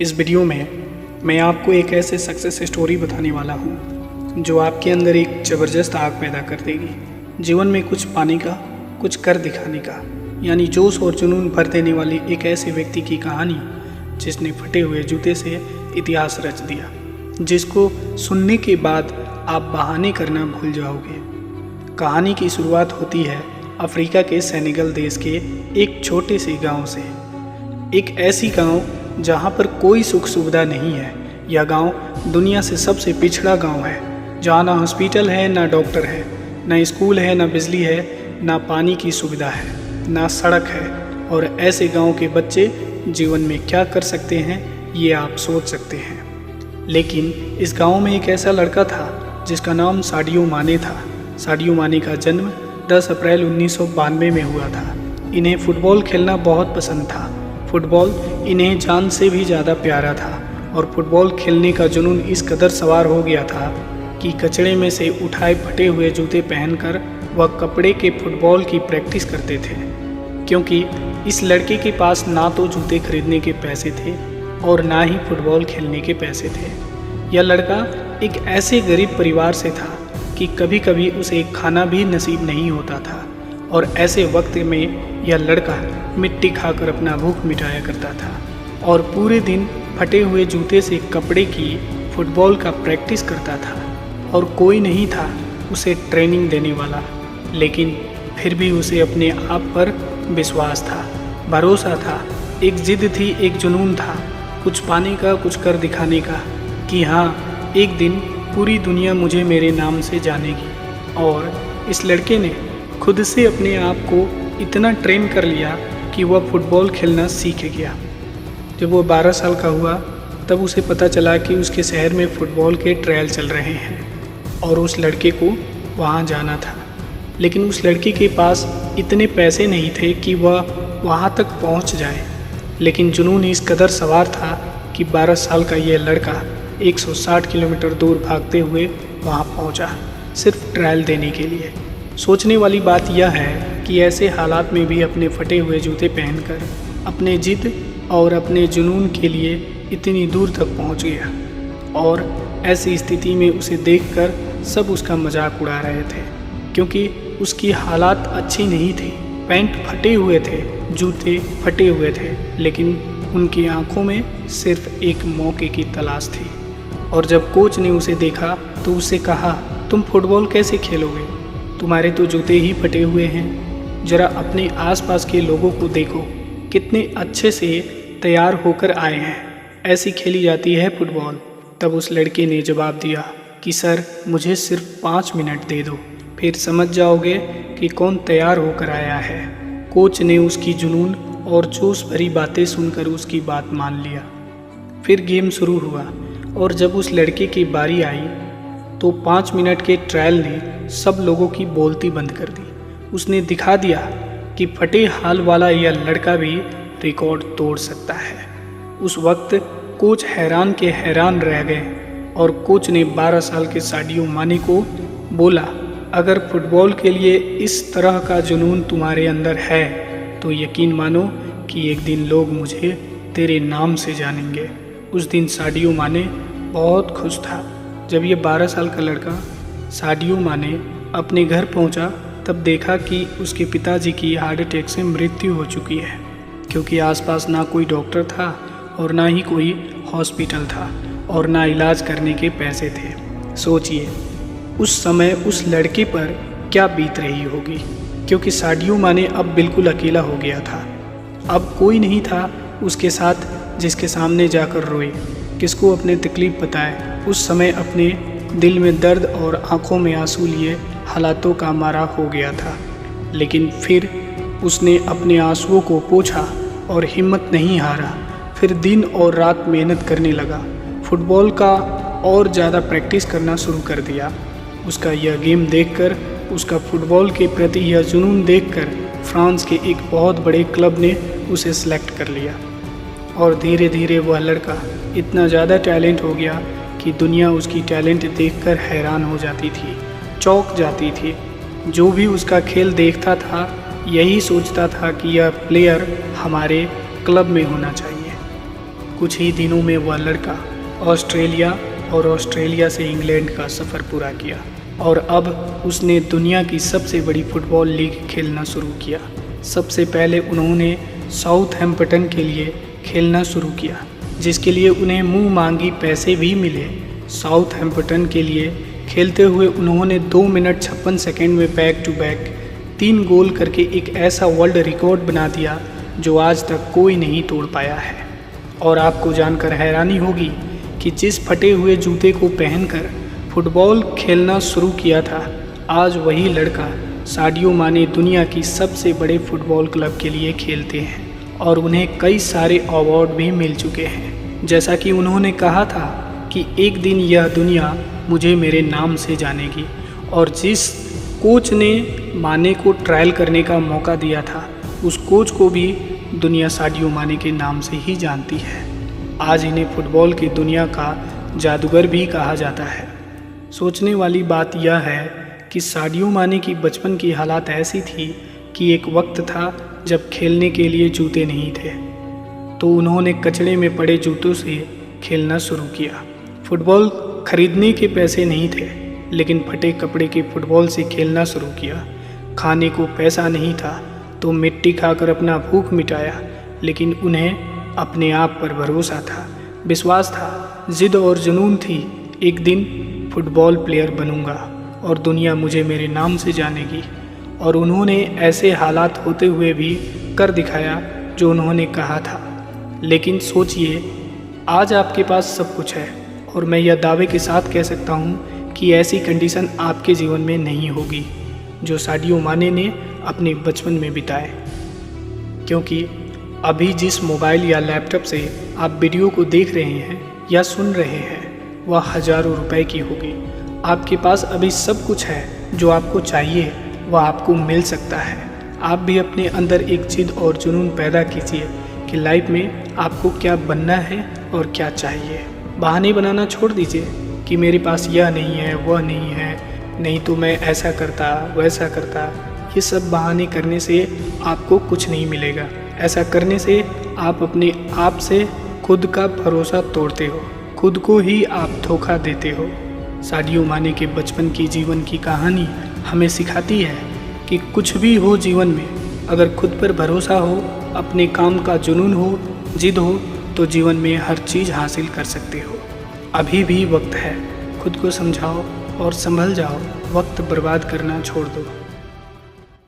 इस वीडियो में मैं आपको एक ऐसे सक्सेस स्टोरी बताने वाला हूँ जो आपके अंदर एक ज़बरदस्त आग पैदा कर देगी। जीवन में कुछ पाने का, कुछ कर दिखाने का, यानी जोश और जुनून भर देने वाली एक ऐसे व्यक्ति की कहानी जिसने फटे हुए जूते से इतिहास रच दिया, जिसको सुनने के बाद आप बहाने करना भूल जाओगे। कहानी की शुरुआत होती है अफ्रीका के सेनेगल देश के एक छोटे से गांव से। एक ऐसी गांव जहां पर कोई सुख सुविधा नहीं है। यह गांव दुनिया से सबसे पिछड़ा गांव है, जहां ना हॉस्पिटल है, ना डॉक्टर है, ना स्कूल है, ना बिजली है, ना पानी की सुविधा है, ना सड़क है। और ऐसे गांव के बच्चे जीवन में क्या कर सकते हैं, ये आप सोच सकते हैं। लेकिन इस गांव में एक ऐसा लड़का था जिसका नाम साडियो माने था। साडियो माने का जन्म 10 अप्रैल 1992 में हुआ था। इन्हें फुटबॉल खेलना बहुत पसंद था। फुटबॉल इन्हें जान से भी ज़्यादा प्यारा था और फुटबॉल खेलने का जुनून इस कदर सवार हो गया था कि कचड़े में से उठाए फटे हुए जूते पहनकर वह कपड़े के फुटबॉल की प्रैक्टिस करते थे, क्योंकि इस लड़के के पास ना तो जूते खरीदने के पैसे थे और ना ही फुटबॉल खेलने के पैसे थे। यह लड़का एक ऐसे गरीब परिवार से था कि कभी कभी उसे खाना भी नसीब नहीं होता था, और ऐसे वक्त में यह लड़का मिट्टी खाकर अपना भूख मिटाया करता था और पूरे दिन फटे हुए जूते से कपड़े की फुटबॉल का प्रैक्टिस करता था। और कोई नहीं था उसे ट्रेनिंग देने वाला, लेकिन फिर भी उसे अपने आप पर विश्वास था, भरोसा था, एक जिद थी, एक जुनून था, कुछ पाने का, कुछ कर दिखाने का, कि हाँ, एक दिन पूरी दुनिया मुझे मेरे नाम से जानेगी। और इस लड़के ने खुद से अपने आप को इतना ट्रेन कर लिया कि वह फुटबॉल खेलना सीख गया। जब वो 12 साल का हुआ तब उसे पता चला कि उसके शहर में फ़ुटबॉल के ट्रायल चल रहे हैं और उस लड़के को वहाँ जाना था। लेकिन उस लड़के के पास इतने पैसे नहीं थे कि वह वहाँ तक पहुँच जाए। लेकिन जुनून इस कदर सवार था कि 12 साल का यह लड़का 160 किलोमीटर दूर भागते हुए वहाँ पहुँचा, सिर्फ ट्रायल देने के लिए। सोचने वाली बात यह है कि ऐसे हालात में भी अपने फटे हुए जूते पहनकर अपने जिद और अपने जुनून के लिए इतनी दूर तक पहुंच गया। और ऐसी स्थिति में उसे देखकर सब उसका मजाक उड़ा रहे थे, क्योंकि उसकी हालात अच्छी नहीं थी। पैंट फटे हुए थे, जूते फटे हुए थे, लेकिन उनकी आंखों में सिर्फ एक मौके की तलाश थी। और जब कोच ने उसे देखा तो उससे कहा, तुम फुटबॉल कैसे खेलोगे? तुम्हारे तो जूते ही फटे हुए हैं। जरा अपने आसपास के लोगों को देखो, कितने अच्छे से तैयार होकर आए हैं। ऐसी खेली जाती है फुटबॉल। तब उस लड़के ने जवाब दिया कि सर, मुझे सिर्फ 5 मिनट दे दो, फिर समझ जाओगे कि कौन तैयार होकर आया है। कोच ने उसकी जुनून और जोश भरी बातें सुनकर उसकी बात मान लिया। फिर गेम शुरू हुआ और जब उस लड़के की बारी आई तो 5 मिनट के ट्रायल ने सब लोगों की बोलती बंद कर दी। उसने दिखा दिया कि फटे हाल वाला यह लड़का भी रिकॉर्ड तोड़ सकता है। उस वक्त कोच हैरान के हैरान रह गए और कोच ने 12 साल के साडियो माने को बोला, अगर फुटबॉल के लिए इस तरह का जुनून तुम्हारे अंदर है तो यकीन मानो कि एक दिन लोग मुझे तेरे नाम से जानेंगे। उस दिन साडियो माने बहुत खुश था। जब ये 12 साल का लड़का साडियो माने अपने घर पहुंचा तब देखा कि उसके पिताजी की हार्ट अटैक से मृत्यु हो चुकी है, क्योंकि आसपास ना कोई डॉक्टर था और ना ही कोई हॉस्पिटल था और ना इलाज करने के पैसे थे। सोचिए उस समय उस लड़के पर क्या बीत रही होगी, क्योंकि साडियो माने अब बिल्कुल अकेला हो गया था। अब कोई नहीं था उसके साथ जिसके सामने जाकर रोए, किसको अपने तकलीफ बताए। उस समय अपने दिल में दर्द और आंखों में आंसू लिए हालातों का मारा हो गया था। लेकिन फिर उसने अपने आंसुओं को पोंछा और हिम्मत नहीं हारा। फिर दिन और रात मेहनत करने लगा, फुटबॉल का और ज़्यादा प्रैक्टिस करना शुरू कर दिया। उसका यह गेम देखकर, उसका फुटबॉल के प्रति यह जुनून देखकर फ्रांस के एक बहुत बड़े क्लब ने उसे सेलेक्ट कर लिया। और धीरे धीरे वह लड़का इतना ज़्यादा टैलेंट हो गया कि दुनिया उसकी टैलेंट देखकर हैरान हो जाती थी, चौंक जाती थी। जो भी उसका खेल देखता था यही सोचता था कि यह प्लेयर हमारे क्लब में होना चाहिए। कुछ ही दिनों में वह लड़का ऑस्ट्रेलिया और ऑस्ट्रेलिया से इंग्लैंड का सफ़र पूरा किया और अब उसने दुनिया की सबसे बड़ी फुटबॉल लीग खेलना शुरू किया। सबसे पहले उन्होंने साउथहैम्पटन के लिए खेलना शुरू किया, जिसके लिए उन्हें मुंह मांगी पैसे भी मिले। साउथहैम्पटन के लिए खेलते हुए उन्होंने 2 मिनट 56 सेकंड में बैक टू बैक 3 गोल करके एक ऐसा वर्ल्ड रिकॉर्ड बना दिया जो आज तक कोई नहीं तोड़ पाया है। और आपको जानकर हैरानी होगी कि जिस फटे हुए जूते को पहनकर फुटबॉल खेलना शुरू किया था, आज वही लड़का साडियो माने दुनिया की सबसे बड़े फुटबॉल क्लब के लिए खेलते हैं और उन्हें कई सारे अवार्ड भी मिल चुके हैं। जैसा कि उन्होंने कहा था कि एक दिन यह दुनिया मुझे मेरे नाम से जानेगी, और जिस कोच ने माने को ट्रायल करने का मौका दिया था, उस कोच को भी दुनिया साडियो माने के नाम से ही जानती है। आज इन्हें फुटबॉल की दुनिया का जादूगर भी कहा जाता है। सोचने वाली बात यह है कि साडियो माने की बचपन की हालात ऐसी थी कि एक वक्त था जब खेलने के लिए जूते नहीं थे, तो उन्होंने कचड़े में पड़े जूतों से खेलना शुरू किया। फुटबॉल खरीदने के पैसे नहीं थे, लेकिन फटे कपड़े के फुटबॉल से खेलना शुरू किया। खाने को पैसा नहीं था तो मिट्टी खाकर अपना भूख मिटाया, लेकिन उन्हें अपने आप पर भरोसा था, विश्वास था, जिद और जुनून थी। एक दिन फुटबॉल प्लेयर बनूंगा और दुनिया मुझे मेरे नाम से जानेगी। और उन्होंने ऐसे हालात होते हुए भी कर दिखाया जो उन्होंने कहा था। लेकिन सोचिए, आज आपके पास सब कुछ है और मैं यह दावे के साथ कह सकता हूँ कि ऐसी कंडीशन आपके जीवन में नहीं होगी जो साडियो माने ने अपने बचपन में बिताए। क्योंकि अभी जिस मोबाइल या लैपटॉप से आप वीडियो को देख रहे हैं या सुन रहे हैं, वह हज़ारों रुपए की होगी। आपके पास अभी सब कुछ है जो आपको चाहिए, वह आपको मिल सकता है। आप भी अपने अंदर एक जिद और जुनून पैदा कीजिए कि लाइफ में आपको क्या बनना है और क्या चाहिए। बहाने बनाना छोड़ दीजिए कि मेरे पास यह नहीं है, वह नहीं है, नहीं तो मैं ऐसा करता वैसा करता। ये सब बहाने करने से आपको कुछ नहीं मिलेगा। ऐसा करने से आप अपने आप से खुद का भरोसा तोड़ते हो, खुद को ही आप धोखा देते हो। साडियो माने के बचपन की जीवन की कहानी हमें सिखाती है कि कुछ भी हो जीवन में, अगर खुद पर भरोसा हो, अपने काम का जुनून हो, जिद हो, तो जीवन में हर चीज़ हासिल कर सकते हो। अभी भी वक्त है, खुद को समझाओ और संभल जाओ। वक्त बर्बाद करना छोड़ दो।